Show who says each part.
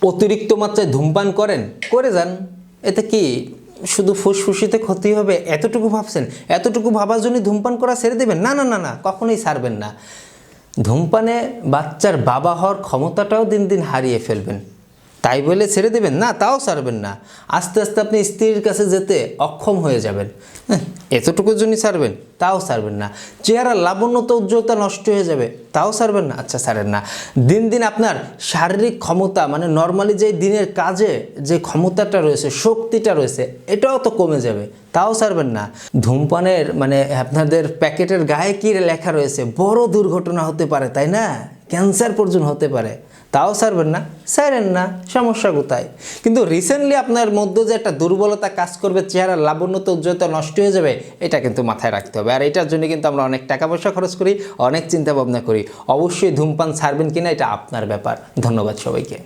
Speaker 1: অতিরিক্ত মাত্রায় ধূমপান করেন, করে যান, এতে কি শুধু ফুসফুসিতে ক্ষতি হবে এতটুকু ভাবছেন? এতটুকু ভাবার জন্য ধূমপান করা ছেড়ে দেবেন? না না না না, কখনোই ছাড়বেন না। ধূমপানে বাচ্চার বাবা হওয়ার ক্ষমতাটাও দিন দিন হারিয়ে ফেলবেন, তাই বলে ছেড়ে দেবেন না? তাও ছাড়বেন না। আস্তে আস্তে আপনি স্ত্রীর কাছে যেতে অক্ষম হয়ে যাবেন, এতটুকুর জন্য ছাড়বেন? তাও ছাড়বেন না। চেহারা লাবণ্যতা উজ্জ্বলতা নষ্ট হয়ে যাবে, তাও ছাড়বেন না? আচ্ছা, ছাড়েন না। দিন দিন আপনার শারীরিক ক্ষমতা, মানে নর্মালি যে দিনের কাজে যে ক্ষমতাটা রয়েছে, শক্তিটা রয়েছে, এটাও তো কমে যাবে, তাও ছাড়বেন না। ধূমপানের মানে আপনাদের প্যাকেটের গায়ে কী লেখা রয়েছে, বড় দুর্ঘটনা হতে পারে, তাই না? ক্যান্সার পর্যন্ত হতে পারে, তাও ছাড়বেন না? ছাড়েন না, সমস্যা কোথায়? কিন্তু রিসেন্টলি আপনার মধ্যে যে একটা দুর্বলতা কাজ করবে, চেহারার লাবণ্যতা উজ্জ্বলতা নষ্ট হয়ে যাবে, এটা কিন্তু মাথায় রাখতে হবে। আর এটার জন্য কিন্তু আমরা অনেক টাকা পয়সা খরচ করি, অনেক চিন্তা ভাবনা করি। অবশ্যই ধূমপান ছাড়বেন কিনা এটা আপনার ব্যাপার। ধন্যবাদ সবাইকে।